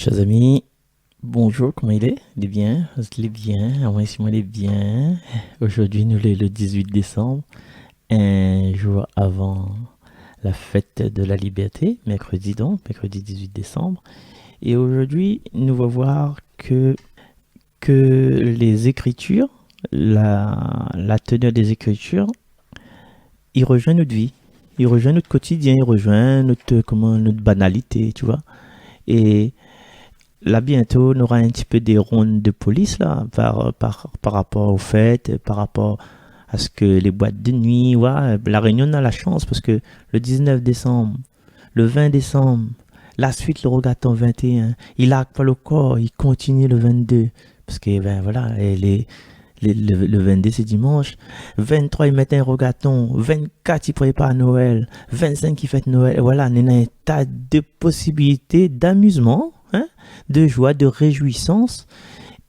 Chers amis, bonjour, comment il est? Il est bien? Il est bien, moi ici, moi il est bien. Aujourd'hui, nous sommes le 18 décembre, un jour avant la fête de la liberté, mercredi donc, mercredi 18 décembre. Et aujourd'hui, nous allons voir que les écritures, la teneur des écritures, il rejoint notre vie, il rejoint notre quotidien, il rejoint notre banalité, tu vois. Et là, bientôt, on aura un petit peu des rondes de police là, par rapport au fait, par rapport à ce que les boîtes de nuit, ouais, la Réunion a la chance parce que le 19 décembre, le 20 décembre, la suite, le regaton 21, il a pas le corps, il continue le 22. Parce que, ben voilà, le 22 c'est dimanche, 23 ils mettent un regaton, 24 ils préparent Noël, 25 ils fêtent Noël, et voilà, il y a un tas de possibilités d'amusement, hein, de joie, de réjouissance.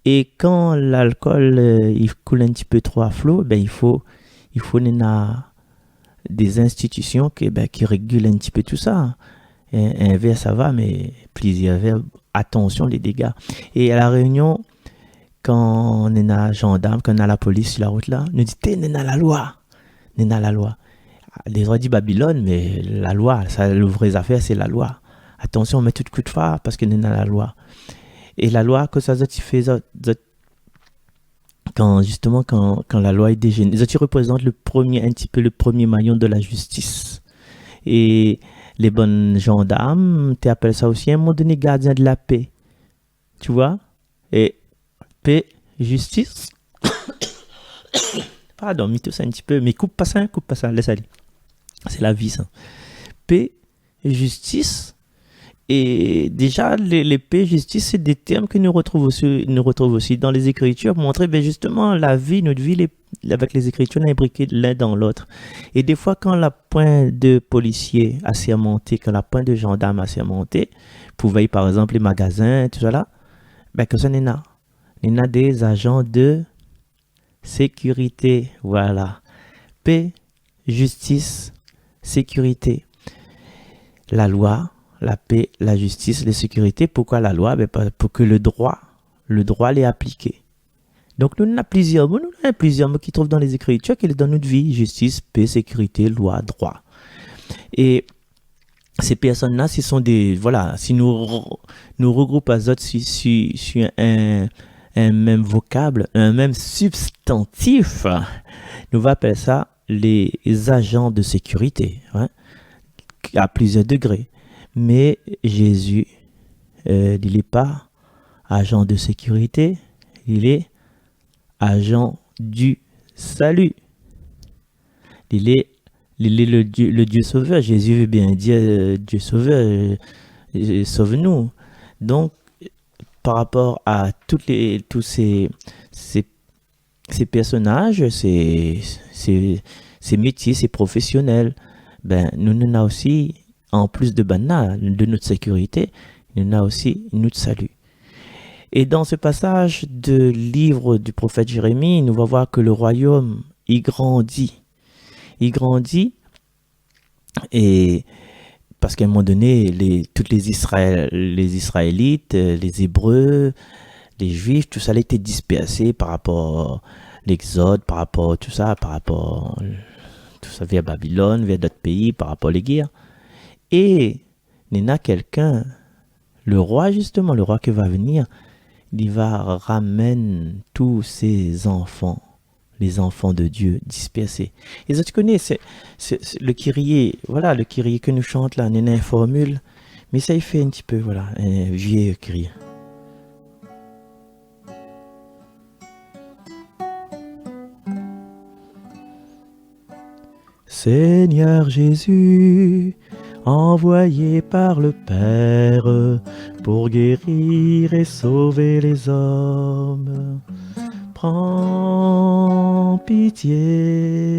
Et quand l'alcool il coule un petit peu trop à flot, ben il faut des institutions qui régulent un petit peu tout ça. Un verre ça va, mais plusieurs verres, attention les dégâts. Et à la Réunion, quand on est à gendarme, quand on a la police sur la route là, nous dit t'es à la loi, n'est la loi. Les gens disent Babylone, mais la loi, ça, le vrai affaire c'est la loi. Attention, on met tout de coup de phare parce que n'est la loi. Et la loi, que ça fait, quand justement quand la loi est dégénérée, ça représente le premier, un petit peu le premier maillon de la justice. Et les bonnes gendarmes, tu appelles ça aussi à un moment donné gardien de la paix, tu vois. Et paix, justice. Pardon, mis tout ça un petit peu, mais coupe pas ça, laisse aller. C'est la vie, ça. Paix, justice. Et déjà, les paix, justice, c'est des termes que nous retrouvons aussi dans les Écritures pour montrer ben justement la vie, notre vie, avec les Écritures, on est imbriqués l'un dans l'autre. Et des fois, quand la pointe de policier assermenté, quand la pointe de gendarme assermenté, pour veiller par exemple les magasins, tout ça là, ben que ça n'est pas. Il y a des agents de sécurité. Voilà. Paix, justice, sécurité. La loi, la paix, la justice, la sécurité. Pourquoi la loi? Ben, pour que le droit l'est appliqué. Donc nous avons plusieurs mots qui trouvent dans les Écritures, qui sont dans notre vie. Justice, paix, sécurité, loi, droit. Et ces personnes-là, ce sont des... Voilà, si nous regroupons à autres sur un même vocable, un même substantif, nous va appeler ça les agents de sécurité, hein, à plusieurs degrés. Mais Jésus, il n'est pas agent de sécurité, il est agent du salut. Il est le Dieu sauveur. Jésus veut bien dire Dieu sauveur, sauve-nous. Donc, par rapport à tous ces personnages, ces métiers, ces professionnels, ben, nous en avons aussi, en plus de notre sécurité, nous en avons aussi notre salut. Et dans ce passage de livre du prophète Jérémie, nous allons voir que le royaume, il grandit. Il grandit, et parce qu'à un moment donné, les Israélites, les Hébreux, les Juifs, tout ça a été dispersé par rapport à l'Exode, par rapport à tout ça, tout ça vers Babylone, vers d'autres pays, par rapport aux guerres. Et il y a quelqu'un, le roi justement, le roi qui va venir, il va ramener tous ses enfants, les enfants de Dieu dispersés. Et ça, tu connais, c'est le Kyrie, voilà, le Kyrie que nous chante là, il y a une formule, mais ça il fait un petit peu, voilà, un vieux Kyrie. Seigneur Jésus, envoyé par le Père pour guérir et sauver les hommes, prends pitié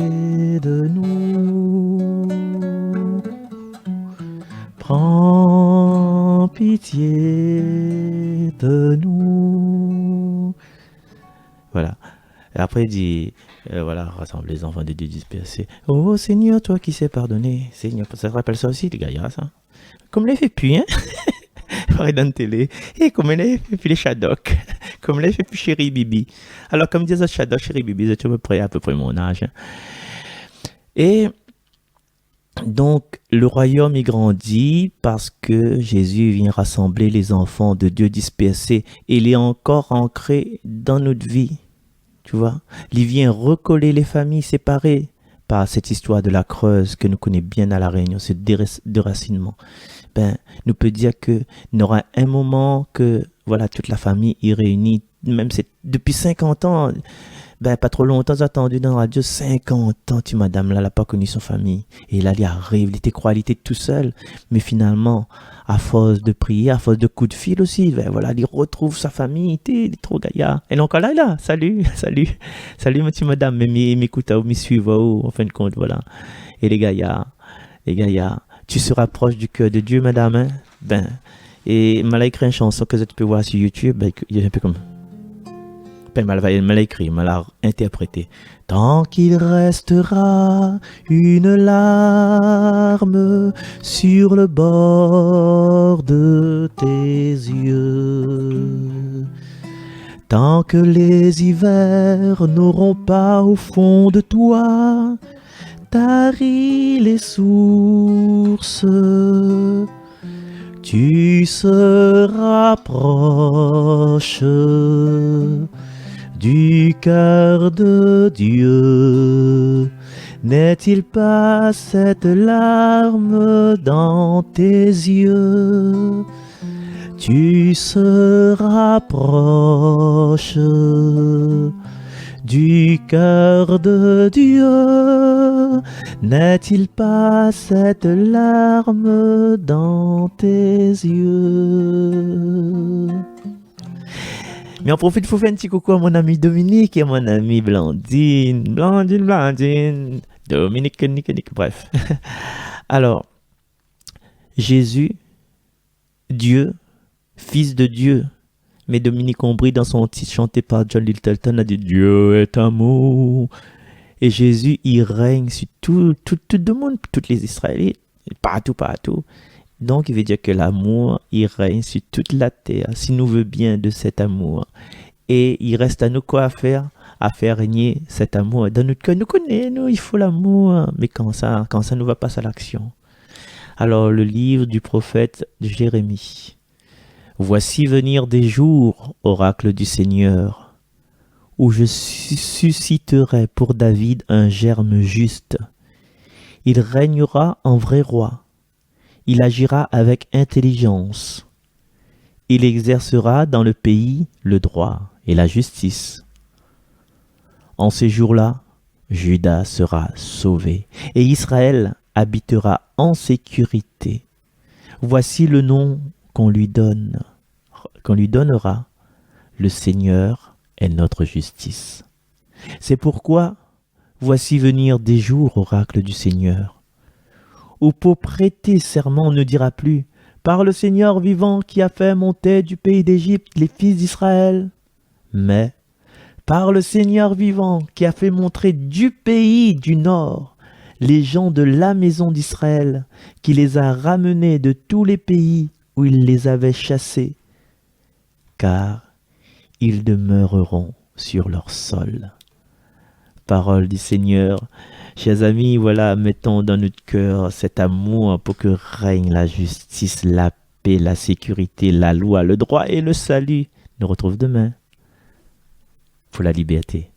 de nous. Prends pitié de nous. Voilà. Et après, il dit, voilà, rassemble les enfants de Dieu dispersés. Oh Seigneur, toi qui sais pardonner. Seigneur, ça te rappelle ça aussi, les gars, ça. Comme les fait plus, hein. préparé dans la télé. Et comme elle a fait les Shadok, comme elle a fait Chéri Bibi. Alors, comme disait Shadok, Chéri Bibi, c'est à peu près mon âge. Hein. Et donc, le royaume y grandit parce que Jésus vient rassembler les enfants de Dieu dispersés. Et il est encore ancré dans notre vie. Tu vois, il vient recoller les familles séparées par cette histoire de la Creuse que nous connaissons bien à La Réunion, ce déracinement. Ben, nous peut dire que il y aura un moment que, voilà, toute la famille est réunie, même c'est depuis 50 ans, ben, pas trop longtemps, j'ai attendu dans la radio, 50 ans, tu madame, là, elle n'a pas connu son famille. Et là, il arrive, il était quoi, il était tout seul. Mais finalement, à force de prier, à force de coups de fil aussi, ben voilà, il retrouve sa famille, il est trop gaillard. Et donc là, salut, salut, mon petit madame, mais m'écoute, me suivre, en fin de compte, voilà. Et les gaillards, tu se rapproches du cœur de Dieu, madame, hein? Ben, et elle m'a écrit une chanson que tu peux voir sur YouTube, ben, il est un peu comme... Elle m'a écrit, elle m'a interprété. Tant qu'il restera une larme sur le bord de tes yeux, tant que les hivers n'auront pas au fond de toi tari les sources, tu seras proche du cœur de Dieu. N'est-il pas cette larme dans tes yeux? Tu seras proche du cœur de Dieu. N'est-il pas cette larme dans tes yeux? Mais on profite pour faire un petit coucou à mon ami Dominique et à mon ami Blandine. Dominique, bref. Alors, Jésus, Dieu, Fils de Dieu. Mais Dominique Ombry, dans son titre chanté par John Littleton, a dit « Dieu est amour ». Et Jésus, il règne sur tout le monde, tous les Israélites, partout. Donc, il veut dire que l'amour, il règne sur toute la terre, s'il nous veut bien de cet amour. Et il reste à nous quoi à faire? À faire régner cet amour dans notre cœur. Nous connaissons, il faut l'amour. Mais quand ça nous va passer à l'action. Alors, le livre du prophète Jérémie. Voici venir des jours, oracle du Seigneur, où je susciterai pour David un germe juste. Il régnera en vrai roi. Il agira avec intelligence. Il exercera dans le pays le droit et la justice. En ces jours-là, Juda sera sauvé et Israël habitera en sécurité. Voici le nom qu'on lui donnera. Le Seigneur est notre justice. C'est pourquoi, voici venir des jours, oracle du Seigneur, où pour prêter serment on ne dira plus « Par le Seigneur vivant qui a fait monter du pays d'Égypte les fils d'Israël », mais « Par le Seigneur vivant qui a fait montrer du pays du nord les gens de la maison d'Israël, qui les a ramenés de tous les pays où il les avait chassés, car ils demeureront sur leur sol. » Parole du Seigneur. Chers amis, voilà, mettons dans notre cœur cet amour pour que règne la justice, la paix, la sécurité, la loi, le droit et le salut. Nous retrouvons demain pour la liberté.